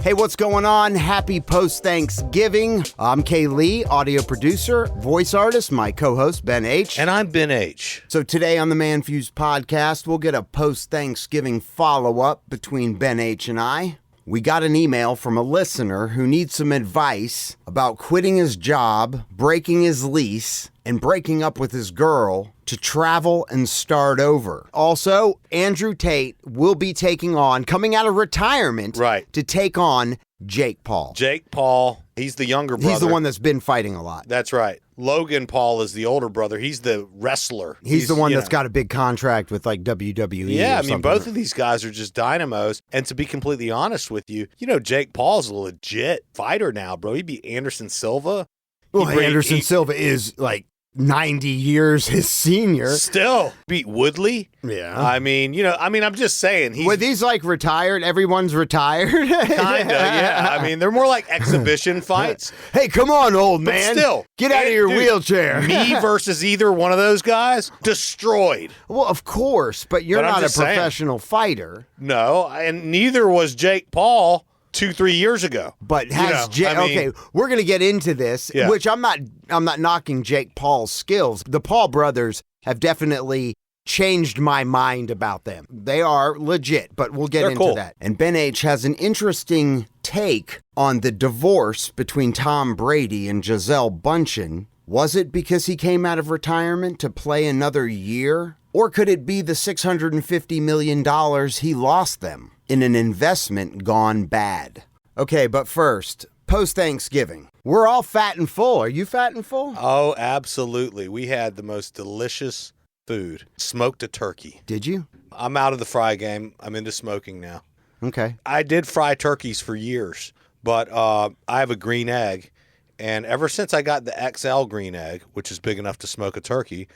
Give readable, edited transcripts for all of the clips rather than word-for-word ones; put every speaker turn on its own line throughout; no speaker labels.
Hey, what's going on? Happy post-Thanksgiving. I'm Kay Lee, audio producer, voice artist, my co-host, Ben H.
And I'm Ben H.
So today on the Man Fuse podcast, we'll get a post-Thanksgiving follow-up between Ben H. and I. We got an email from a listener who needs some advice about quitting his job, breaking his lease, and breaking up with his girl to travel and start over. Also, Andrew Tate will be coming out of retirement to take on Jake Paul.
Jake Paul, he's the younger brother.
He's the one that's been fighting a lot.
That's right. Logan Paul is the older brother. He's the wrestler.
He's the one that's got a big contract with like WWE.
Yeah,
I
mean, both of these guys are just dynamos. And to be completely honest with you, Jake Paul's a legit fighter now, bro. He beat Anderson Silva.
Well, Anderson Silva is like 90 years his senior.
Still beat Woodley.
Yeah.
I'm just saying.
He's like retired. Everyone's retired.
Kinda, yeah. They're more like exhibition fights.
Hey, come on, old man.
But still.
Get out of your wheelchair.
Me versus either one of those guys, destroyed.
Well, of course, but you're not a professional fighter.
No, and neither was Jake Paul 2-3 years ago.
But okay, we're going to get into this, which I'm not knocking Jake Paul's skills. The Paul brothers have definitely changed my mind about them. They are legit, but we'll get into that. And Ben H has an interesting take on the divorce between Tom Brady and Gisele Bündchen. Was it because he came out of retirement to play another year? Or could it be the $650 million he lost them in an investment gone bad? Okay, but first, post-Thanksgiving. We're all fat and full. Are you fat and full?
Oh, absolutely. We had the most delicious food. Smoked a turkey.
Did you?
I'm out of the fry game. I'm into smoking now.
Okay.
I did fry turkeys for years, but I have a green egg. And ever since I got the XL green egg, which is big enough to smoke a turkey,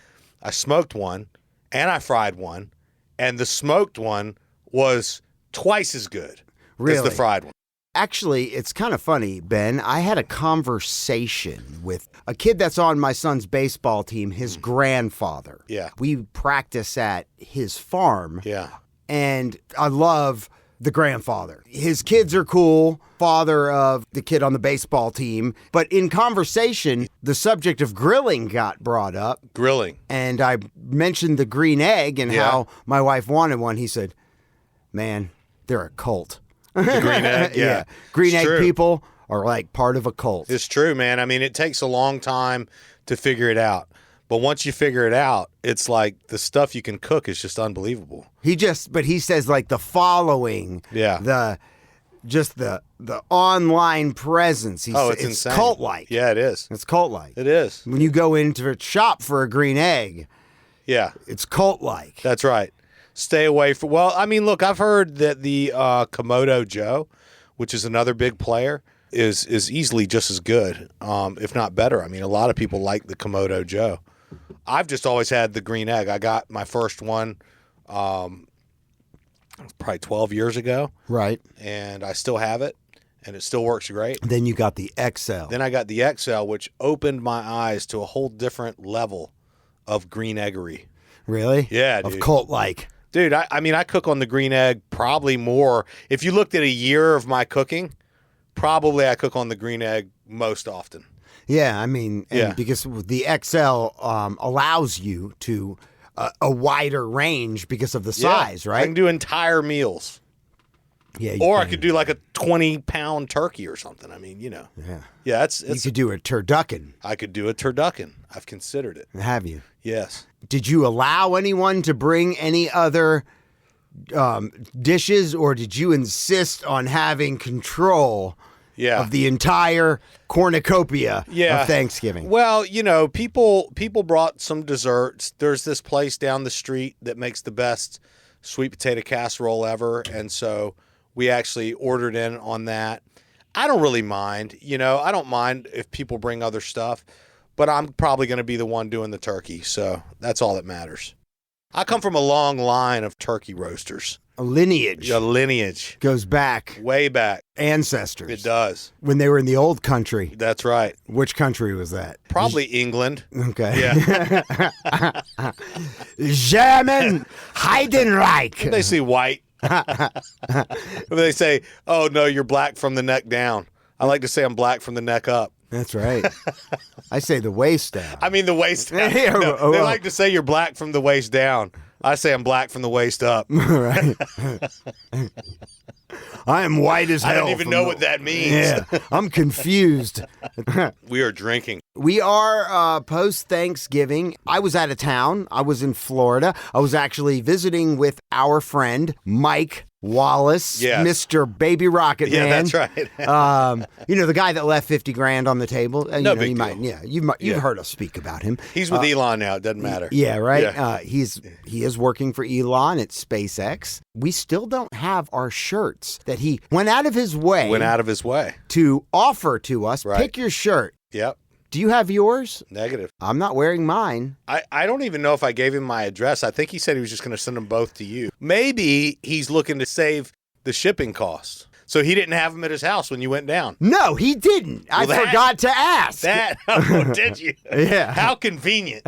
I smoked one and I fried one. And the smoked one was twice as good as the fried one.
Actually, it's kind of funny, Ben. I had a conversation with a kid that's on my son's baseball team, his grandfather.
Yeah.
We practice at his farm.
Yeah.
And I love the grandfather. His kids are cool, father of the kid on the baseball team. But in conversation, the subject of grilling got brought up.
Grilling.
And I mentioned the green egg and how my wife wanted one. He said, man, they're a cult.
The green egg, yeah.
Green egg people are like part of a cult.
It's true, man. It takes a long time to figure it out. But once you figure it out, it's like the stuff you can cook is just unbelievable.
But he says like the following, the online presence.
It's insane.
Cult-like.
Yeah, it is.
It's cult-like.
It is.
When you go into a shop for a green egg, it's cult-like.
That's right. Stay away from. Well, look, I've heard that the Komodo Joe, which is another big player, is easily just as good, if not better. A lot of people like the Komodo Joe. I've just always had the green egg. I got my first one probably 12 years ago.
Right.
And I still have it, and it still works great.
Then you got the XL.
Then I got the XL, which opened my eyes to a whole different level of green eggery.
Really?
Yeah, dude.
Of cult-like.
Dude, I cook on the green egg probably more. If you looked at a year of my cooking, probably I cook on the green egg most often.
Yeah, because the XL allows you to a wider range because of the size, right?
I can do entire meals.
Yeah,
or I could do like a 20-pound turkey or something.
Yeah.
Yeah,
you could do a turducken.
I could do a turducken. I've considered it.
Have you?
Yes.
Did you allow anyone to bring any other dishes, or did you insist on having control of the entire cornucopia of Thanksgiving?
Well, people brought some desserts. There's this place down the street that makes the best sweet potato casserole ever, and so we actually ordered in on that. I don't really mind. I don't mind if people bring other stuff, but I'm probably going to be the one doing the turkey, so that's all that matters. I come from a long line of turkey roasters.
A lineage.
A lineage.
Goes back.
Way back.
Ancestors.
It does.
When they were in the old country.
That's right.
Which country was that?
Probably England.
Okay.
Yeah.
German Heidenreich.
They see white. They say, "Oh no, you're black from the neck down." I like to say I'm black from the neck up.
That's right. I say the waist down.
I mean the waist down. No, they like to say you're black from the waist down. I say I'm black from the waist up.
Right. I am white as hell.
I don't even know what that means.
Yeah, I'm confused.
We are drinking.
We are post-Thanksgiving. I was out of town. I was in Florida. I was actually visiting with our friend, Mike Wallace,
yes.
Mr. Baby Rocket Man.
Yeah, that's right.
The guy that left 50 grand on the table.
No big deal.
You've heard us speak about him.
He's with Elon now. It doesn't matter.
Yeah, right.
Yeah.
He is working for Elon at SpaceX. We still don't have our shirts that he went out of his way. To offer to us.
Right.
Pick your shirt.
Yep.
Do you have yours?
Negative.
I'm not wearing mine.
I don't even know if I gave him my address. I think he said he was just going to send them both to you. Maybe he's looking to save the shipping costs. So he didn't have them at his house when you went down.
No, he didn't. I forgot to ask.
Did you?
Yeah.
How convenient.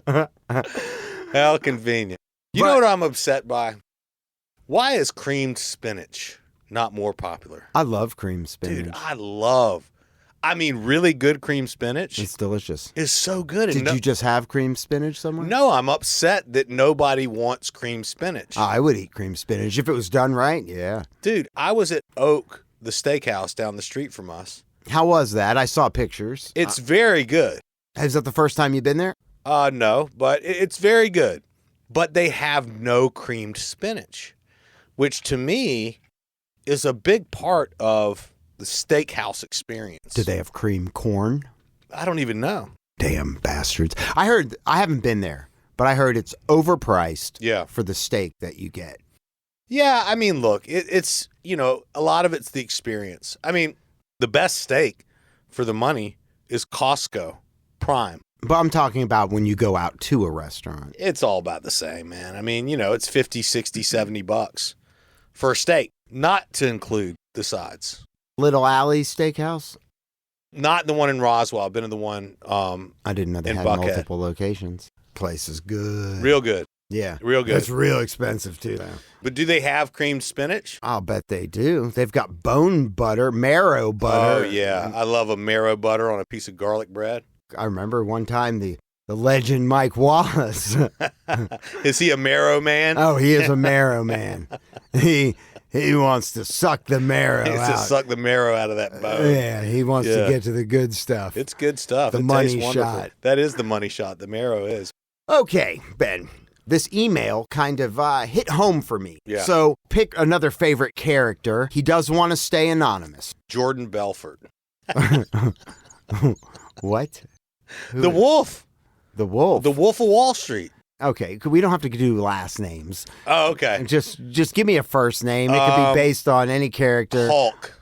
How convenient. You know what I'm upset by? Why is creamed spinach not more popular?
I love creamed spinach.
Dude, really good creamed spinach.
It's delicious.
Is so good.
Did you just have creamed spinach somewhere?
No, I'm upset that nobody wants creamed spinach.
I would eat creamed spinach if it was done right, yeah.
Dude, I was at Oak, the steakhouse down the street from us.
How was that? I saw pictures.
It's very good.
Is that the first time you've been there?
No, but it's very good. But they have no creamed spinach, which to me is a big part of the steakhouse experience.
Do they have cream corn?
I don't even know.
Damn bastards. I haven't been there, but I heard it's overpriced for the steak that you get.
Yeah, I mean, look, it's, a lot of it's the experience. I mean, the best steak for the money is Costco Prime.
But I'm talking about when you go out to a restaurant.
It's all about the same, man. I mean, it's 50, 60, $70 for a steak, not to include the sides.
Little Alley Steakhouse?
Not the one in Roswell. I've been to the one
I didn't know they had
Buckhead.
Multiple locations. Place is good.
Real good.
Yeah.
Real good.
It's real expensive, too.
But do they have creamed spinach?
I'll bet they do. They've got bone butter, marrow butter.
Oh, yeah. I love a marrow butter on a piece of garlic bread.
I remember one time the legend Mike Wallace.
Is he a marrow man?
Oh, he is a marrow man. He wants to suck the marrow out.
He wants to suck the marrow out of that bone.
Yeah, he wants to get to the good stuff.
It's good stuff.
The money shot.
That is the money shot. The marrow is.
Okay, Ben. This email kind of hit home for me.
Yeah.
So pick another favorite character. He does want to stay anonymous.
Jordan Belfort.
What?
The Wolf.
The Wolf.
The Wolf of Wall Street.
Okay, we don't have to do last names.
Oh, okay.
Just give me a first name. It could be based on any character.
Hulk.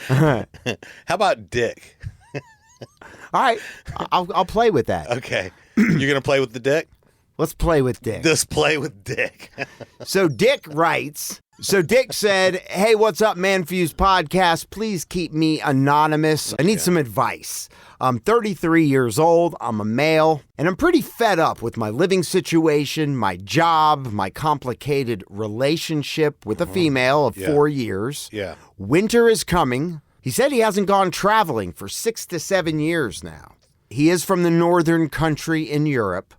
How about Dick?
All right, I'll play with that.
Okay. You're gonna play with the Dick?
Let's play with Dick.
Let's play with Dick.
So Dick writes. So Dick said, "Hey, what's up, Man Fuse Podcast? Please keep me anonymous. I need some advice. I'm 33 years old. I'm a male, and I'm pretty fed up with my living situation, my job, my complicated relationship with a female of 4 years.
Yeah.
Winter is coming. He said he hasn't gone traveling for 6 to 7 years now. He is from the northern country in Europe.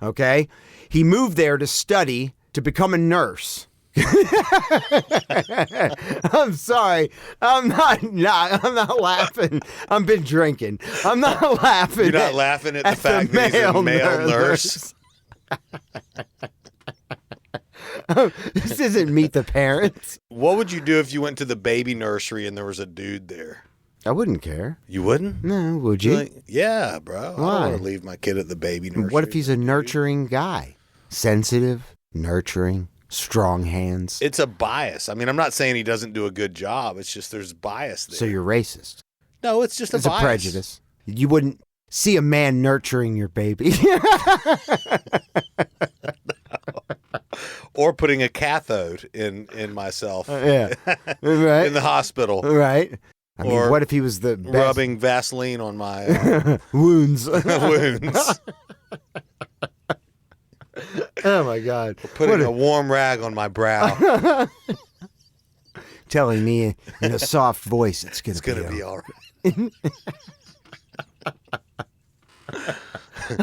Okay? He moved there to study to become a nurse." I'm sorry. I'm not laughing. I've been drinking. I'm not laughing.
You're not laughing at the fact that he's a male nurse?
This isn't Meet the Parents.
What would you do if you went to the baby nursery and there was a dude there?
I wouldn't care.
You wouldn't?
No, would you?
Like, yeah, bro.
Why?
I don't want to leave my kid at the baby nursery.
What if he's a nurturing guy? Sensitive, nurturing, strong hands.
It's a bias. I mean, I'm not saying he doesn't do a good job. It's just there's bias there.
So you're racist.
No, it's just a bias.
It's a prejudice. You wouldn't see a man nurturing your baby.
Or putting a cathode in myself.
Yeah. Right.
In the hospital.
Right. I mean, what if he was the best?
Rubbing Vaseline on my
wounds.
wounds.
Oh, my God.
Putting a warm rag on my brow.
Telling me in a soft voice it's going to
be all right.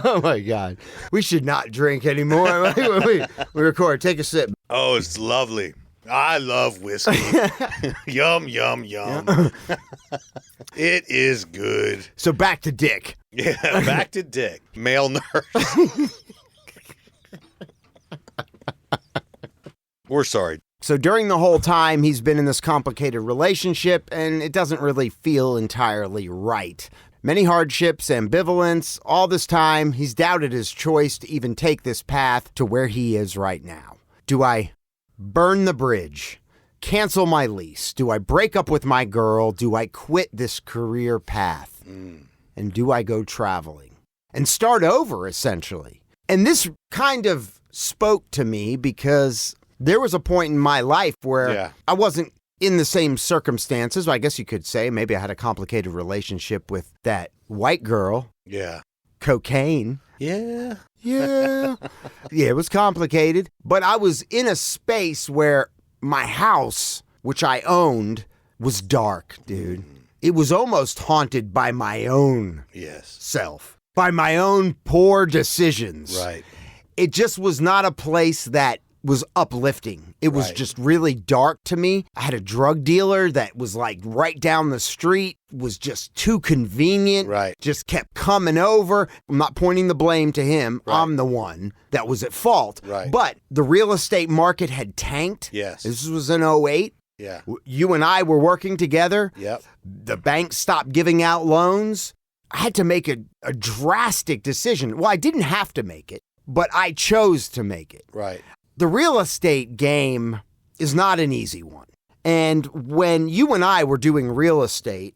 Oh, my God. We should not drink anymore. we record. Take a sip.
Oh, it's lovely. I love whiskey. Yum, yum, yum. It is good.
So back to Dick.
Yeah, back to Dick. Male nurse. We're sorry.
So during the whole time, he's been in this complicated relationship, and it doesn't really feel entirely right. Many hardships, ambivalence, all this time, he's doubted his choice to even take this path to where he is right now. Do I burn the bridge? Cancel my lease? Do I break up with my girl? Do I quit this career path? And do I go traveling? And start over, essentially. And this kind of spoke to me because there was a point in my life where I wasn't in the same circumstances. I guess you could say maybe I had a complicated relationship with that white girl.
Yeah.
Cocaine.
Yeah.
Yeah. Yeah, it was complicated. But I was in a space where my house, which I owned, was dark, dude. It was almost haunted by my own self, by my own poor decisions.
Right.
It just was not a place that was uplifting. It was just really dark to me. I had a drug dealer that was like right down the street, was just too convenient, just kept coming over. I'm not pointing the blame to him. I'm the one that was at fault. But the real estate market had tanked.
Yes.
This was in '08.
Yeah.
You and I were working together.
Yep.
The bank stopped giving out loans. I had to make a drastic decision. Well, I didn't have to make it, but I chose to make it.
Right.
The real estate game is not an easy one. And when you and I were doing real estate,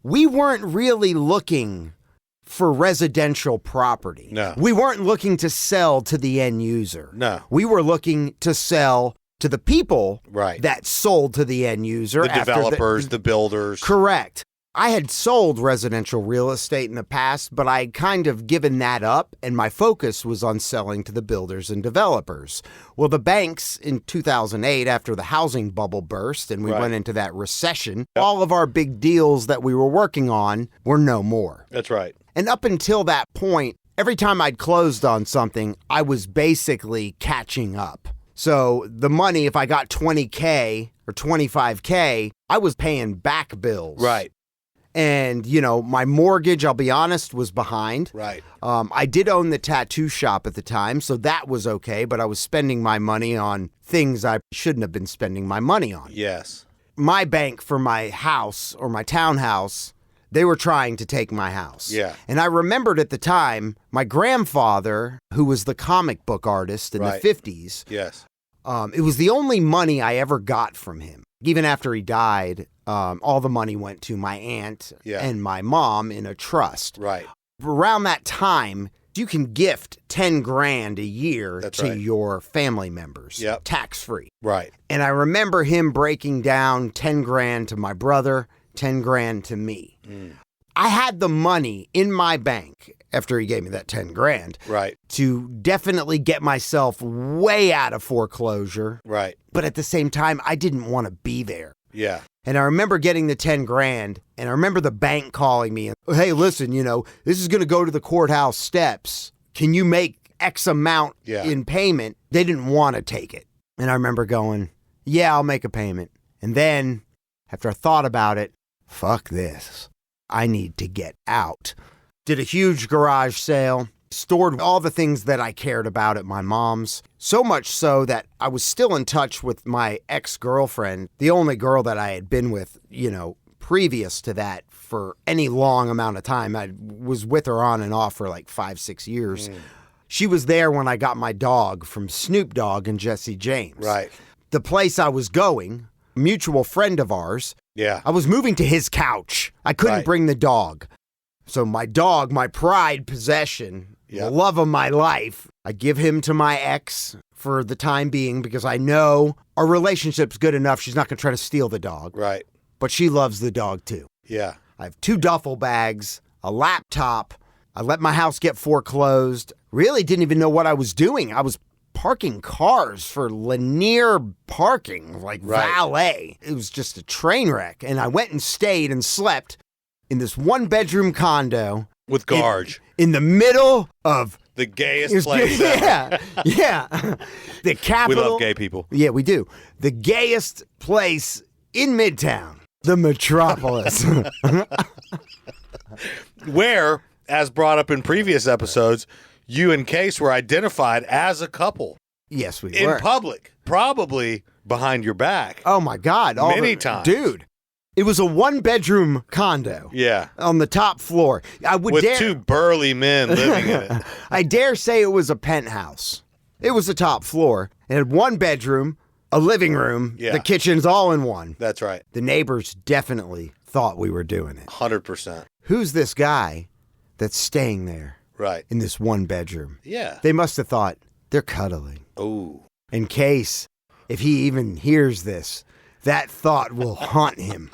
we weren't really looking for residential property.
No.
We weren't looking to sell to the end user.
No.
We were looking to sell to the people
Right.
that sold to the end user.
The developers, the builders.
Correct. I had sold residential real estate in the past, but I'd kind of given that up, and my focus was on selling to the builders and developers. Well, the banks in 2008, after the housing bubble burst and we
Right.
went into that recession, all of our big deals that we were working on were no more.
That's right.
And up until that point, every time I'd closed on something, I was basically catching up. So the money, if I got $20K or $25K, I was paying back bills.
Right.
And, you know, my mortgage, I'll be honest, was behind.
Right.
I did own the tattoo shop at the time, so that was okay, but I was spending my money on things I shouldn't have been spending my money on.
Yes.
My bank for my house or my townhouse, they were trying to take my house.
Yeah.
And I remembered at the time, my grandfather, who was the comic book artist in the 50s,
Yes.
it was the only money I ever got from him. Even after he died, all the money went to my aunt and my mom in a trust.
Right.
Around that time, you can gift 10 grand a year to your family members, tax free.
Right.
And I remember him breaking down 10 grand to my brother, 10 grand to me. I had the money in my bank after he gave me that 10 grand to definitely get myself way out of foreclosure.
Right.
But at the same time, I didn't want to be there.
Yeah.
And I remember getting the 10 grand, and I remember the bank calling me, and, hey, listen, you know, this is going to go to the courthouse steps. Can you make X amount in payment? They didn't want to take it. And I remember going, yeah, I'll make a payment. And then, after I thought about it, fuck this. I need to get out. Did a huge garage sale, stored all the things that I cared about at my mom's. So much so that I was still in touch with my ex-girlfriend, the only girl that I had been with, you know, previous to that for any long amount of time. I was with her on and off for like 5-6 years. She was there when I got my dog from Snoop Dogg and Jesse James.
Right.
The place I was going, a mutual friend of ours, I was moving to his couch. I couldn't bring the dog. So my dog, my pride possession, the love of my life, I give him to my ex for the time being because I know our relationship's good enough. She's not going to try to steal the dog.
Right.
But she loves the dog too.
Yeah.
I have 2 duffel bags, a laptop. I let my house get foreclosed. Really didn't even know what I was doing. I was parking cars for linear parking, like valet. It was just a train wreck. And I went and stayed and slept in this 1-bedroom condo.
With Garge.
In the middle of...
the gayest place ever.
Yeah. The capital.
We love gay people.
Yeah, we do. The gayest place in Midtown. The metropolis.
Where, as brought up in previous episodes, you and Case were identified as a couple.
Yes, we
were.
In
public. Probably behind your back.
Oh, my God.
Many times.
Dude. It was a 1-bedroom condo.
Yeah.
On the top floor.
With 2 burly men living in it.
I dare say it was a penthouse. It was the top floor. It had 1 bedroom, a living room, the kitchen's all in one.
That's right.
The neighbors definitely thought we were doing it.
100%.
Who's this guy that's staying there?
Right.
In this 1 bedroom.
Yeah.
They must have thought they're cuddling.
Oh.
In case, if he even hears this, that thought will haunt him.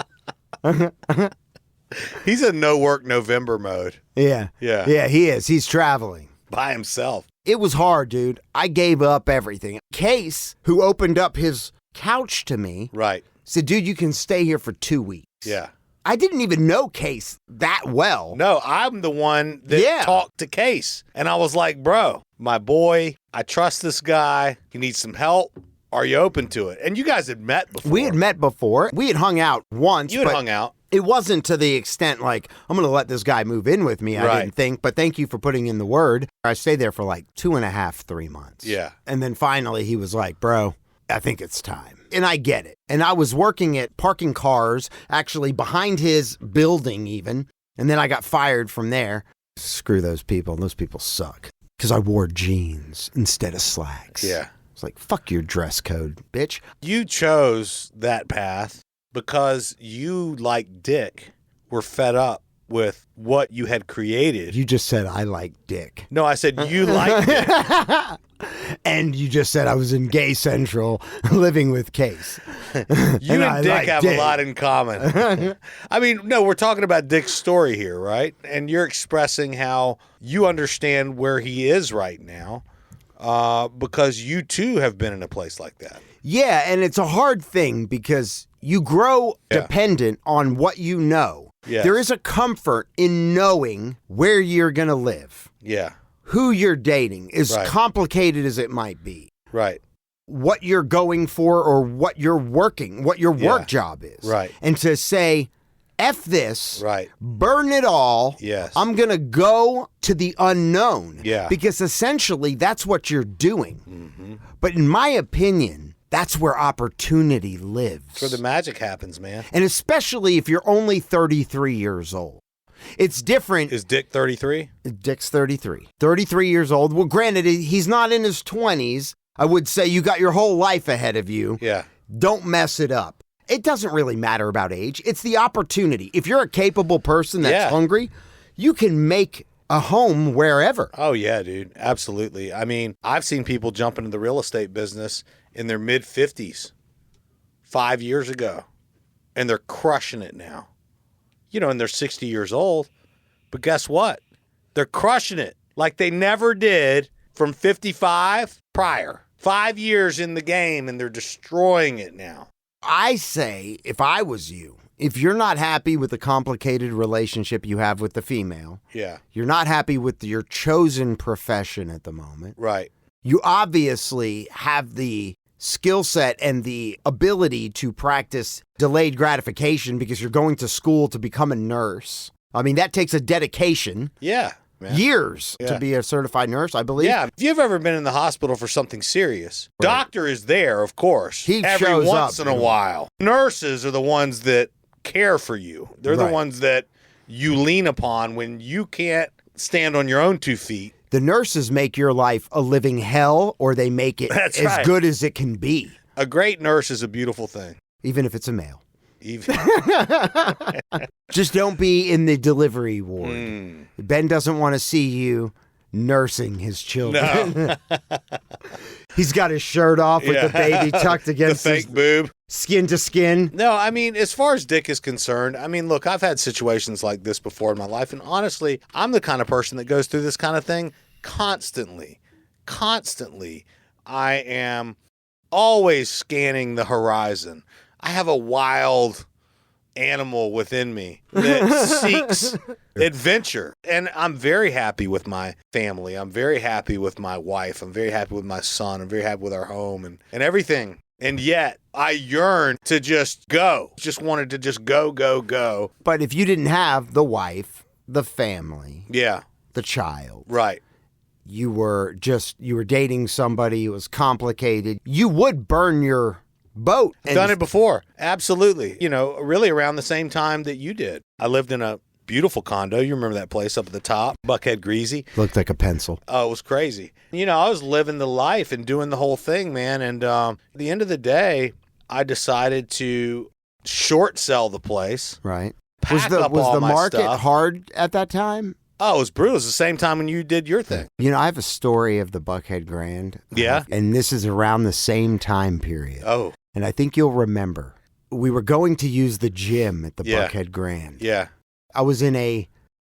He's in no work November mode.
Yeah.
Yeah.
Yeah, he is. He's traveling.
By himself.
It was hard, dude. I gave up everything. Case, who opened up his couch to me, said, dude, you can stay here for 2 weeks.
Yeah.
I didn't even know Case that well.
No, I'm the one that talked to Case. And I was like, bro, my boy, I trust this guy. He needs some help. Are you open to it? And you guys had met before.
We had met before. We had hung out once.
You had hung out.
It wasn't to the extent like, I'm going to let this guy move in with me, I didn't think. But thank you for putting in the word. I stayed there for like 2.5, 3 months.
Yeah.
And then finally he was like, bro, I think it's time. And I get it. And I was working at parking cars, actually behind his building even. And then I got fired from there. Screw those people. Those people suck. Because I wore jeans instead of slacks.
Yeah.
It's like, fuck your dress code, bitch.
You chose that path because you, like Dick, were fed up with what you had created.
You just said, I like dick.
No, I said you like Dick.
And you just said I was in Gay Central living with Case.
You and Dick have a lot in common. I mean, no, we're talking about Dick's story here, right? And you're expressing how you understand where he is right now. Because you too have been in a place like that.
Yeah, and it's a hard thing because you grow dependent on what you know.
Yes.
There is a comfort in knowing where you're going to live.
Yeah.
Who you're dating, as complicated as it might be.
Right.
What you're going for or what you're working, what your work job is.
Right.
And to say, F this,
right.
Burn it all.
Yes.
I'm going to go to the unknown.
Yeah.
Because essentially that's what you're doing.
Mm-hmm.
But in my opinion, that's where opportunity lives.
That's where the magic happens, man.
And especially if you're only 33 years old. It's different.
Is Dick 33?
Dick's 33. 33 years old. Well, granted, he's not in his 20s. I would say you got your whole life ahead of you.
Yeah.
Don't mess it up. It doesn't really matter about age. It's the opportunity. If you're a capable person that's hungry, you can make a home wherever.
Oh, yeah, dude. Absolutely. I mean, I've seen people jump into the real estate business in their mid-50s 5 years ago, and they're crushing it now. You know, and they're 60 years old. But guess what? They're crushing it like they never did from 55 prior. 5 years in the game, and they're destroying it now.
I say, if I was you, if you're not happy with the complicated relationship you have with the female, you're not happy with your chosen profession at the moment,
right?
You obviously have the skill set and the ability to practice delayed gratification because you're going to school to become a nurse. I mean, that takes a dedication.
Yeah. Man.
Years to be a certified nurse, I believe.
Yeah. If you've ever been in the hospital for something serious, doctor is there, of course,
he
every
shows
once
up,
in a while. Nurses are the ones that care for you. They're the ones that you lean upon when you can't stand on your own 2 feet.
The nurses make your life a living hell, or they make it as good as it can be.
A great nurse is a beautiful thing.
Even if it's a male.
Even.
Just don't be in the delivery ward. Ben doesn't want to see you nursing his children.
No.
He's got his shirt off with the baby tucked against
the fake boob.
Skin to skin.
No, I mean, as far as Dick is concerned, I mean, look, I've had situations like this before in my life, and honestly, I'm the kind of person that goes through this kind of thing constantly. I am always scanning the horizon. I have a wild animal within me that seeks adventure. And I'm very happy with my family. I'm very happy with my wife. I'm very happy with my son. I'm very happy with our home and everything. And yet I yearn to just go. Just wanted to just go, go, go.
But if you didn't have the wife, the family,
yeah,
the child,
right,
you were dating somebody, it was complicated, you would burn your boat.
Done it before. Absolutely. You know, really around the same time that you did. I lived in a beautiful condo. You remember that place up at the top, Buckhead Greasy?
Looked like a pencil.
Oh, it was crazy. You know, I was living the life and doing the whole thing, man. And at the end of the day, I decided to short sell the place.
Right.
Was
the market
stuff.
hard at that time?
Oh, it was brutal. It was the same time when you did your thing.
You know, I have a story of the Buckhead Grand.
Yeah?
And this is around the same time period.
Oh.
And I think you'll remember. We were going to use the gym at the Buckhead Grand.
Yeah.
I was in a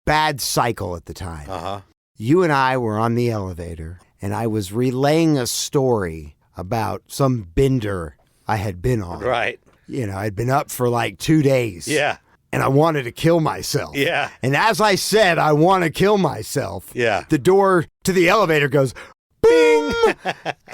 bad cycle at the time.
Uh-huh.
You and I were on the elevator, and I was relaying a story about some bender I had been on.
Right.
You know, I'd been up for like 2 days.
Yeah.
And I wanted to kill myself.
Yeah.
And as I said, I want to kill myself.
Yeah.
The door to the elevator goes, bing!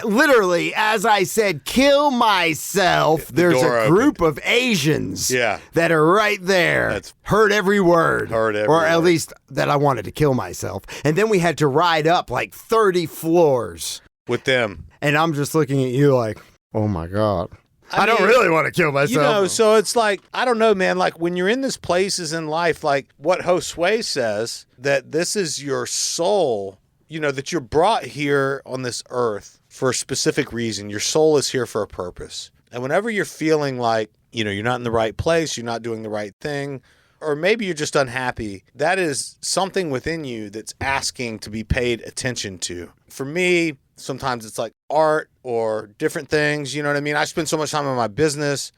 Literally, as I said, kill myself, there's a group of Asians that are right there. Heard every word. Or at least that I wanted to kill myself. And then we had to ride up like 30 floors.
With them.
And I'm just looking at you like, oh my God. I don't really want to kill myself.
You know, so it's like, I don't know, man, like when you're in these places in life, like what Josue says, that this is your soul, you know, that you're brought here on this earth for a specific reason. Your soul is here for a purpose. And whenever you're feeling like, you know, you're not in the right place, you're not doing the right thing, or maybe you're just unhappy, that is something within you that's asking to be paid attention to. For me, sometimes it's like art or different things, you know what I mean? I spend so much time on my business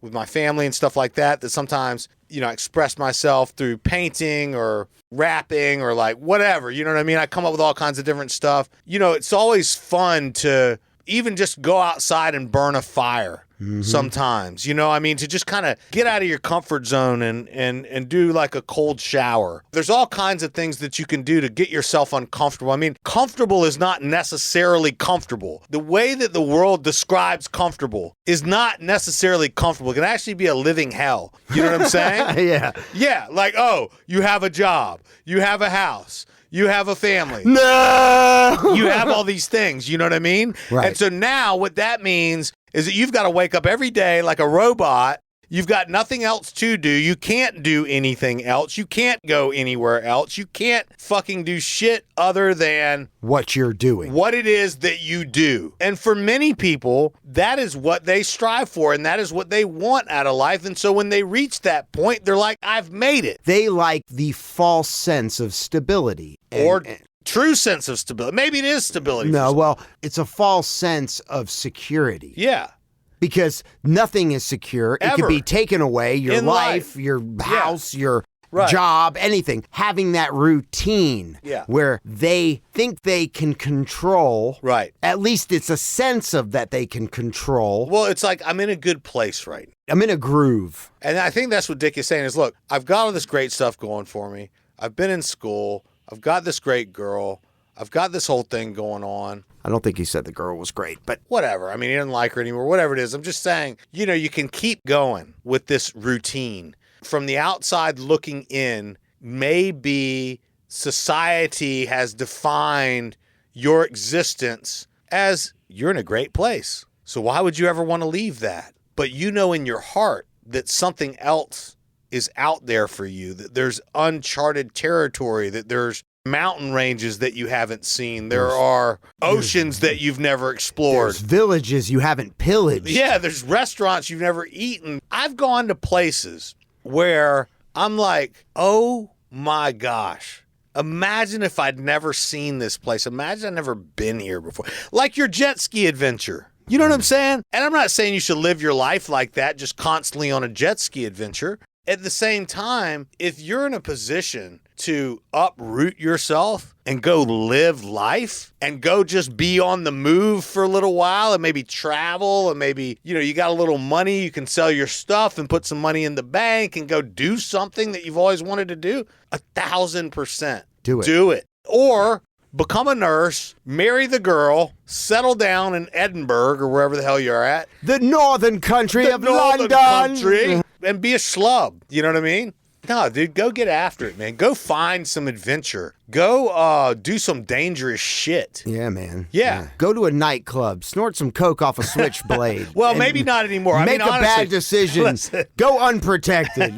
with my family and stuff like that sometimes, you know, I express myself through painting or rapping or like whatever, you know what I mean? I come up with all kinds of different stuff. You know, it's always fun to even just go outside and burn a fire. Sometimes, you know, I mean, to just kind of get out of your comfort zone and do like a cold shower. There's all kinds of things that you can do to get yourself uncomfortable. I mean, comfortable is not necessarily comfortable. The way that the world describes comfortable is not necessarily comfortable. It can actually be a living hell. You know what I'm saying?
Yeah.
Yeah. Like, oh, you have a job. You have a house. You have a family.
No!
You have all these things. You know what I mean?
Right.
And so now what that means is that you've got to wake up every day like a robot. You've got nothing else to do. You can't do anything else. You can't go anywhere else. You can't fucking do shit other than
what you're doing.
What it is that you do. And for many people, that is what they strive for and that is what they want out of life. And so when they reach that point, they're like, I've made it.
They like the false sense of stability.
True sense of stability. Maybe it is stability.
No, well, it's a false sense of security.
Yeah.
Because nothing is secure.
Ever.
It could be taken away, your life, your house, your job, anything. Having that routine where they think they can control.
Right.
At least it's a sense of that they can control.
Well, it's like I'm in a good place right now.
I'm in a groove.
And I think that's what Dick is saying is, look, I've got all this great stuff going for me. I've been in school. I've got this great girl. I've got this whole thing going on.
I don't think he said the girl was great, but
whatever. I mean, he didn't like her anymore, whatever it is. I'm just saying, you know, you can keep going with this routine. From the outside looking in, maybe society has defined your existence as you're in a great place. So why would you ever want to leave that? But you know in your heart that something else is out there for you, that there's uncharted territory, that there's mountain ranges that you haven't seen. There are oceans that you've never explored.
There's villages you haven't pillaged.
Yeah, there's restaurants you've never eaten. I've gone to places where I'm like, oh my gosh, imagine if I'd never seen this place. Imagine I'd never been here before. Like your jet ski adventure. You know what I'm saying? And I'm not saying you should live your life like that, just constantly on a jet ski adventure. At the same time, if you're in a position to uproot yourself and go live life and go just be on the move for a little while and maybe travel and maybe, you got a little money, you can sell your stuff and put some money in the bank and go do something that you've always wanted to do, 1,000%.
Do it.
Do it. Or become a nurse, marry the girl, settle down in Edinburgh or wherever the hell you're at.
The northern country of London.
Country, and be a schlub. You know what I mean? No, dude, go get after it, man. Go find some adventure. Go do some dangerous shit.
Yeah, man.
Yeah.
Go to a nightclub, snort some coke off a switchblade.
Well, maybe not anymore.
Make
honestly,
a bad decision.
Listen.
Go unprotected.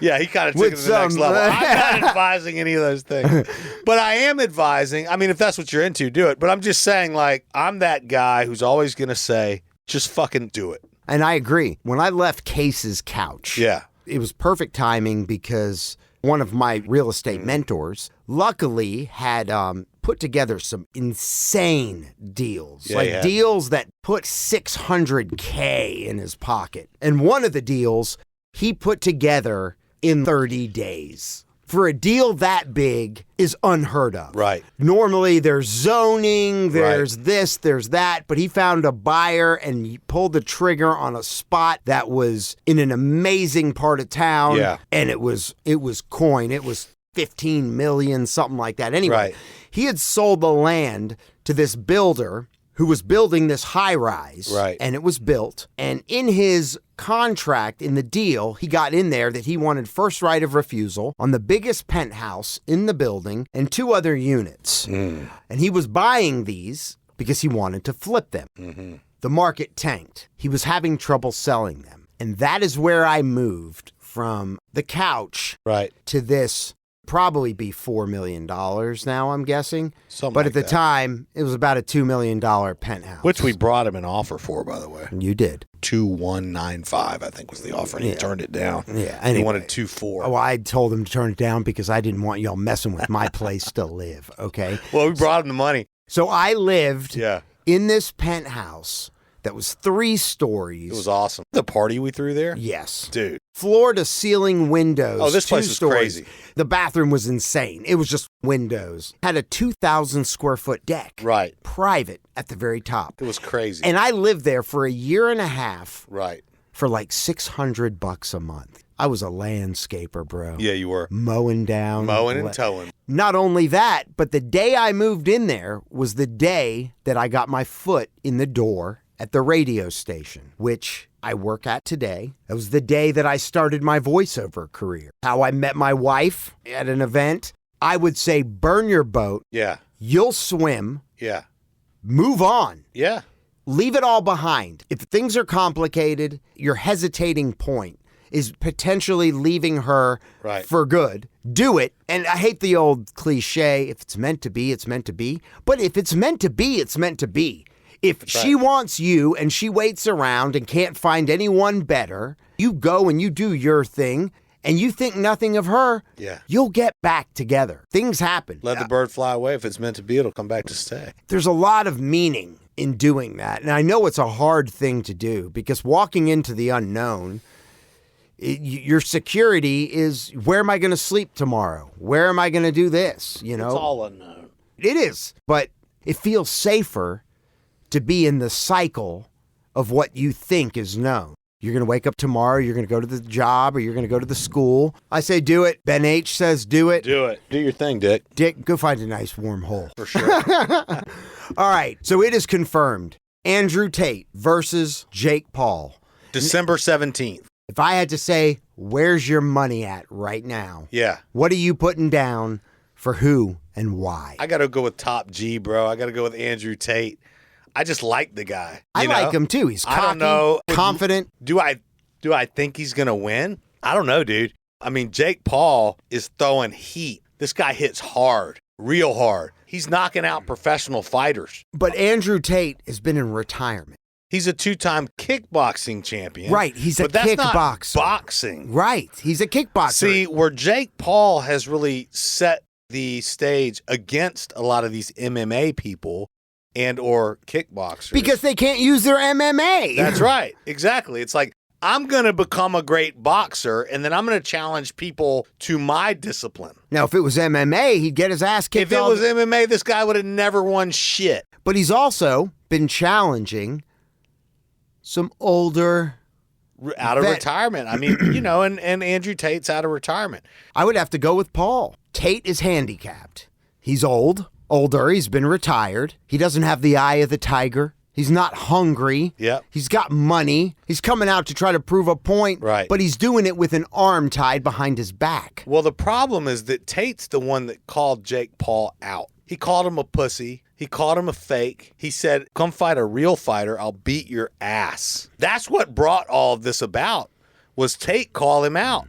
Yeah, he kind of took it to the next level. I'm not advising any of those things. But I am advising, if that's what you're into, do it. But I'm just saying, I'm that guy who's always going to say, just fucking do it.
And I agree. When I left Case's couch, it was perfect timing because one of my real estate mentors luckily had put together some insane deals. Deals that put $600K in his pocket. And one of the deals he put together in 30 days. For a deal that big is unheard of.
Right.
Normally there's zoning, there's this, there's that, but he found a buyer and he pulled the trigger on a spot that was in an amazing part of town.
Yeah.
And it was coin. It was 15 million, something like that. Anyway, he had sold the land to this builder who was building this high rise.
Right.
And it was built. And in his contract, in the deal, he got in there that he wanted first right of refusal on the biggest penthouse in the building and 2 other units. And he was buying these because he wanted to flip them. Mm-hmm. The market tanked. He was having trouble selling them. And that is where I moved from the couch to this. Probably be $4 million now, I'm guessing. But at the time, it was about a $2 million penthouse.
Which we brought him an offer for, by the way.
You did.
2,195, I think, was the offer, and he turned it down.
Yeah.
Anyway. He wanted 2,400.
Well, I told him to turn it down because I didn't want y'all messing with my place to live, okay?
Well, we brought him the money.
So I lived in this penthouse that was 3 stories.
It was awesome. The party we threw there?
Yes.
Dude.
Floor to ceiling windows.
Oh, this place
2
was
stories.
crazy.
The bathroom was insane. It was just windows. Had a 2,000 square foot deck.
Right.
Private at the very top.
It was crazy.
And I lived there for a year and a half.
Right.
For like $600 a month. I was a landscaper, bro.
Yeah, you were.
Mowing down.
Mowing and towing.
Not only that, but the day I moved in there was the day that I got my foot in the door at the radio station, which I work at today. It was the day that I started my voiceover career. How I met my wife at an event. I would say, burn your boat.
Yeah.
You'll swim.
Yeah.
Move on.
Yeah.
Leave it all behind. If things are complicated, your hesitating point is potentially leaving her for good. Do it. And I hate the old cliche, if it's meant to be, it's meant to be. But if it's meant to be, it's meant to be. If she wants you and she waits around and can't find anyone better, you go and you do your thing and you think nothing of her, you'll get back together. Things happen.
Let the bird fly away. If it's meant to be, it'll come back to stay.
There's a lot of meaning in doing that. And I know it's a hard thing to do because walking into the unknown, your security is, where am I going to sleep tomorrow? Where am I going to do this? You know,
it's all unknown.
It is, but it feels safer to be in the cycle of what you think is known. You're going to wake up tomorrow, you're going to go to the job, or you're going to go to the school. I say do it. Ben H says do it.
Do it. Do your thing, Dick.
Dick, go find a nice warm hole.
For sure.
All right, so it is confirmed. Andrew Tate versus Jake Paul.
December 17th.
If I had to say, where's your money at right now?
Yeah.
What are you putting down for who and why?
I got to go with Top G, bro. I got to go with Andrew Tate. I just like the guy.
I like him too. He's cocky, confident.
Do I think he's going to win? I don't know, dude. I mean, Jake Paul is throwing heat. This guy hits hard, real hard. He's knocking out professional fighters.
But Andrew Tate has been in retirement.
He's a 2-time kickboxing champion.
Right, he's a
kickboxer.
Not
boxing.
Right, he's a kickboxer.
See, where Jake Paul has really set the stage against a lot of these MMA people and or kickboxers.
Because they can't use their MMA.
That's right. Exactly. It's like, I'm going to become a great boxer, and then I'm going to challenge people to my discipline.
Now, if it was MMA, he'd get his ass kicked.
If it was MMA, this guy would have never won shit.
But he's also been challenging some older...
Out of retirement. I mean, and Andrew Tate's out of retirement.
I would have to go with Paul. Tate is handicapped. He's older. He's been retired. He doesn't have the eye of the tiger. He's not hungry.
Yep.
He's got money. He's coming out to try to prove a point.
Right.
But he's doing it with an arm tied behind his back.
Well, the problem is that Tate's the one that called Jake Paul out. He called him a pussy. He called him a fake. He said, come fight a real fighter. I'll beat your ass. That's what brought all of this about, was Tate call him out.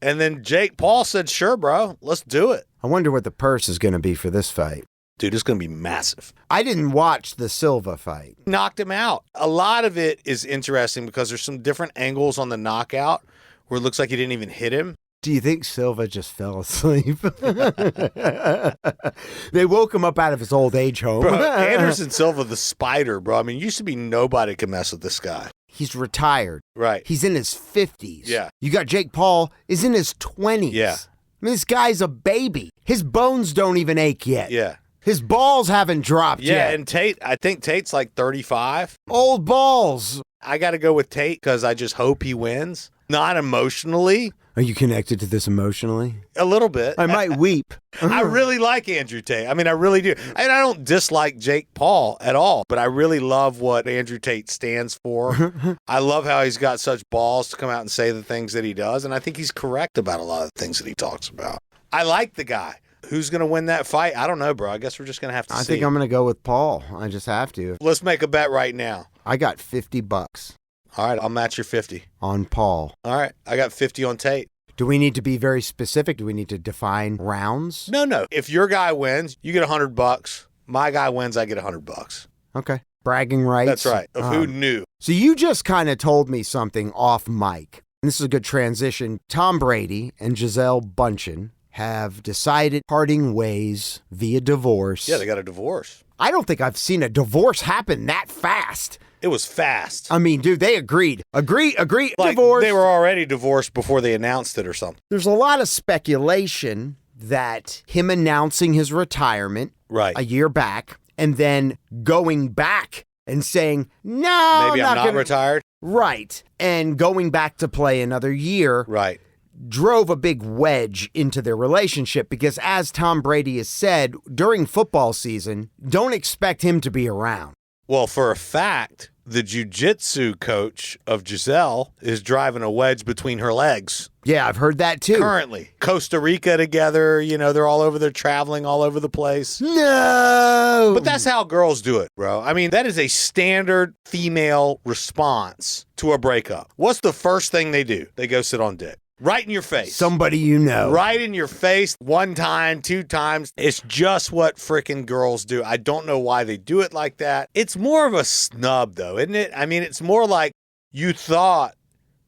And then Jake Paul said, sure, bro, let's do it.
I wonder what the purse is going to be for this fight.
Dude, it's going to be massive.
I didn't watch the Silva fight.
Knocked him out. A lot of it is interesting because there's some different angles on the knockout where it looks like he didn't even hit him.
Do you think Silva just fell asleep? They woke him up out of his old age home.
Bro, Anderson Silva, the spider, bro. I mean, used to be nobody could mess with this guy.
He's retired.
Right.
He's in his 50s.
Yeah.
You got Jake Paul is in his 20s.
Yeah.
I mean, this guy's a baby. His bones don't even ache yet.
Yeah.
His balls haven't dropped yet.
Yeah, and Tate, I think Tate's like 35.
Old balls.
I got to go with Tate because I just hope he wins. Not emotionally.
Are you connected to this emotionally?
A little bit.
I might weep.
I really like Andrew Tate. I mean, I really do. And I don't dislike Jake Paul at all, but I really love what Andrew Tate stands for. I love how he's got such balls to come out and say the things that he does, and I think he's correct about a lot of the things that he talks about. I like the guy. Who's going to win that fight? I don't know, bro. I guess we're just going to have to see.
I think I'm going to go with Paul. I just have to.
Let's make a bet right now.
I got $50.
All right, I'll match your 50.
On Paul.
All right, I got 50 on Tate.
Do we need to be very specific? Do we need to define rounds?
No. If your guy wins, you get $100. My guy wins, I get $100.
Okay. Bragging rights.
That's right. Of who knew.
So you just kind of told me something off mic. And this is a good transition. Tom Brady and Gisele Bündchen have decided parting ways via divorce.
Yeah, they got a divorce.
I don't think I've seen a divorce happen that fast.
It was fast.
I mean, dude, they agreed. Agree,
like,
divorce.
They were already divorced before they announced it or something.
There's a lot of speculation that him announcing his retirement a year back and then going back and saying, no,
maybe I'm not retired.
Right. And going back to play another year.
Right.
Drove a big wedge into their relationship because, as Tom Brady has said, during football season, don't expect him to be around.
Well, for a fact, the jiu-jitsu coach of Gisele is driving a wedge between her legs.
Yeah, I've heard that too.
Currently. Costa Rica together, they're all over, they're traveling all over the place.
No!
But that's how girls do it, bro. I mean, that is a standard female response to a breakup. What's the first thing they do? They go sit on dick. Right in your face.
Somebody you know.
Right in your face, 1 time, 2 times. It's just what frickin' girls do. I don't know why they do it like that. It's more of a snub, though, isn't it? I mean, it's more like you thought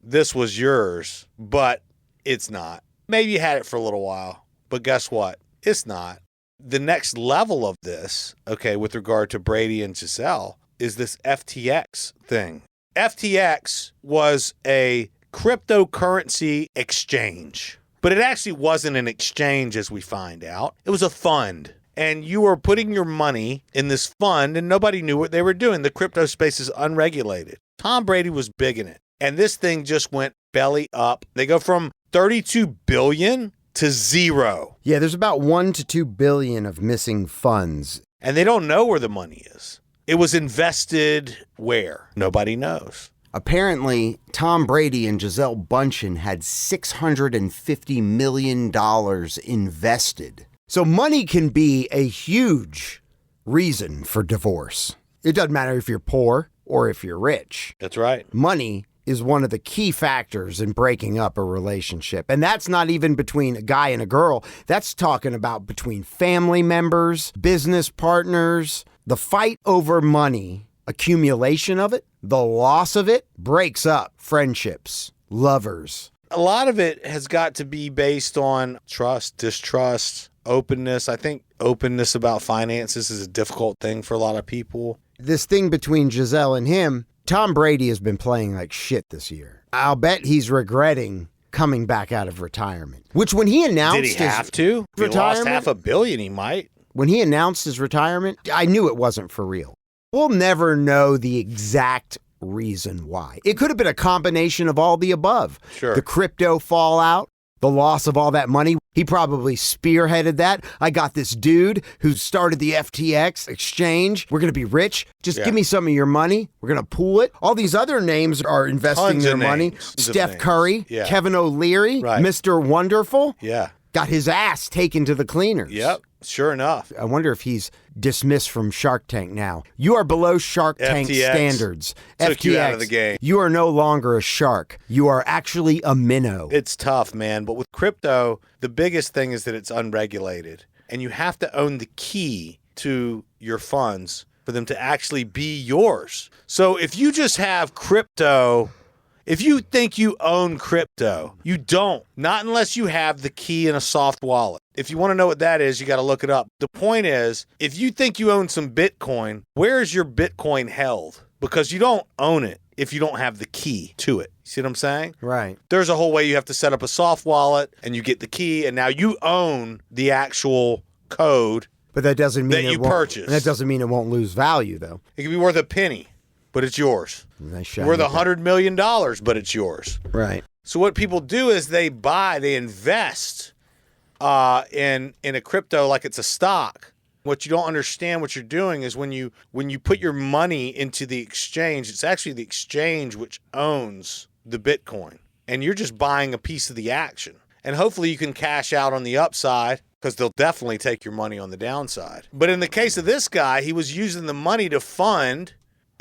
this was yours, but it's not. Maybe you had it for a little while, but guess what? It's not. The next level of this, okay, with regard to Brady and Gisele, is this FTX thing. FTX was a cryptocurrency exchange. But it actually wasn't an exchange, as we find out. It was a fund. And you were putting your money in this fund, and nobody knew what they were doing. The crypto space is unregulated. Tom Brady was big in it. And this thing just went belly up. They go from 32 billion to 0.
Yeah, there's about 1 to 2 billion of missing funds.
And they don't know where the money is. It was invested where? Nobody knows.
Apparently, Tom Brady and Gisele Bündchen had $650 million invested. So money can be a huge reason for divorce. It doesn't matter if you're poor or if you're rich.
That's right.
Money is one of the key factors in breaking up a relationship. And that's not even between a guy and a girl. That's talking about between family members, business partners. The fight over money, accumulation of it, the loss of it, breaks up friendships, lovers.
A lot of it has got to be based on trust, distrust, openness. I think openness about finances is a difficult thing for a lot of people.
This thing between Gisele and him, Tom Brady has been playing like shit this year. I'll bet he's regretting coming back out of retirement. Which when he announced
Did he have to? If he lost $500 million, he might.
When he announced his retirement, I knew it wasn't for real. We'll never know the exact reason why. It could have been a combination of all the above.
Sure.
The crypto fallout, the loss of all that money. He probably spearheaded that. I got this dude who started the FTX exchange. We're going to be rich. Just give me some of your money. We're going to pool it. All these other names are investing their money. Steph Curry, Kevin O'Leary, Mr. Wonderful.
Yeah.
Got his ass taken to the cleaners.
Yep. Sure enough.
I wonder if he's dismissed from Shark Tank now. You are below Shark Tank standards.
Took you out of the game.
You are no longer a shark. You are actually a minnow.
It's tough, man. But with crypto, the biggest thing is that it's unregulated. And you have to own the key to your funds for them to actually be yours. So if you just have crypto... If you think you own crypto, you don't. Not unless you have the key in a soft wallet. If you want to know what that is, you got to look it up. The point is, if you think you own some Bitcoin, where is your Bitcoin held? Because you don't own it if you don't have the key to it. See what I'm saying?
Right.
There's a whole way you have to set up a soft wallet and you get the key and now you own the actual code.
But that doesn't mean
that you purchase.
That doesn't mean it won't lose value, though.
It could be worth a penny. But it's yours. Nice worth $100 million, but it's yours.
Right.
So what people do is they invest in a crypto like it's a stock. What you don't understand what you're doing is when you put your money into the exchange, it's actually the exchange which owns the Bitcoin. And you're just buying a piece of the action. And hopefully you can cash out on the upside because they'll definitely take your money on the downside. But in the case of this guy, he was using the money to fund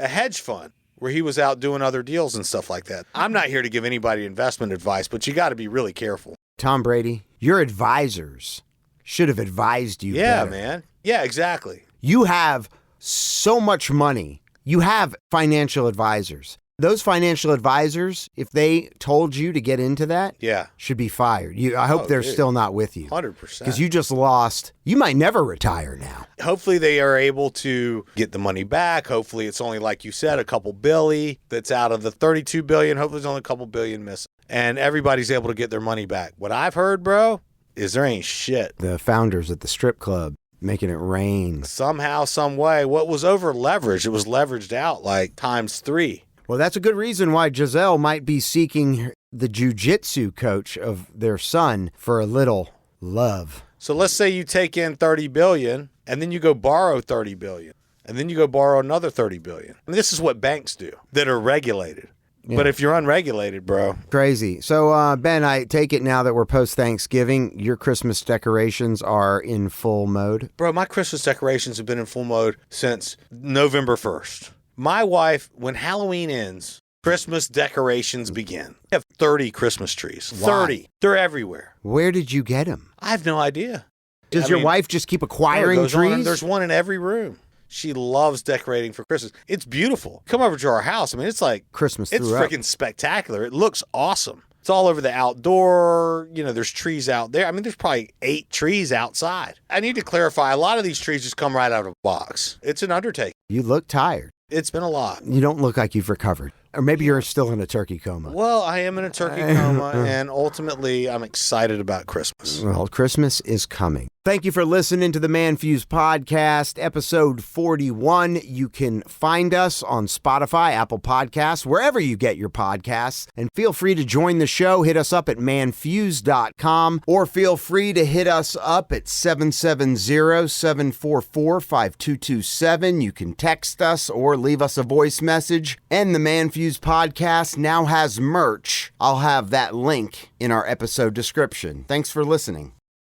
a hedge fund where he was out doing other deals and stuff like that. I'm not here to give anybody investment advice, but you got to be really careful.
Tom Brady, your advisors should have advised you better.
Man. Yeah, exactly.
You have so much money. You have financial advisors. Those financial advisors, if they told you to get into that, should be fired. I hope they're still not with you.
100%.
Because you just lost. You might never retire now.
Hopefully they are able to get the money back. Hopefully it's only, like you said, a couple billion that's out of the 32 billion. Hopefully there's only a couple billion missing. And everybody's able to get their money back. What I've heard, bro, is there ain't shit.
The founders at the strip club making it rain.
Somehow, some way. What was over leveraged? It was leveraged out like times 3.
Well, that's a good reason why Gisele might be seeking the jiu-jitsu coach of their son for a little love.
So let's say you take in 30 billion and then you go borrow 30 billion and then you go borrow another 30 billion. And this is what banks do that are regulated. Yeah. But if you're unregulated, bro.
Crazy. So, Ben, I take it now that we're post-Thanksgiving, your Christmas decorations are in full mode?
Bro, my Christmas decorations have been in full mode since November 1st. My wife, when Halloween ends, Christmas decorations begin. I have 30 Christmas trees.
Why?
30. They're everywhere.
Where did you get them?
I have no idea.
Does your wife just keep acquiring trees?
There's one in every room. She loves decorating for Christmas. It's beautiful. Come over to our house. I mean, it's like
Christmas.
It's freaking spectacular. It looks awesome. It's all over the outdoor. You know, there's trees out there. I mean, there's probably 8 trees outside. I need to clarify. A lot of these trees just come right out of a box. It's an undertaking.
You look tired.
It's been a lot.
You don't look like you've recovered. Or maybe you're still in a turkey coma.
Well, I am in a turkey coma, and ultimately, I'm excited about Christmas.
Well, Christmas is coming. Thank you for listening to the Man Fused Podcast, episode 41. You can find us on Spotify, Apple Podcasts, wherever you get your podcasts. And feel free to join the show. Hit us up at manfused.com, or feel free to hit us up at 770-744-5227. You can text us or leave us a voice message. And the Man Fused Podcast now has merch. I'll have that link in our episode description. Thanks for listening.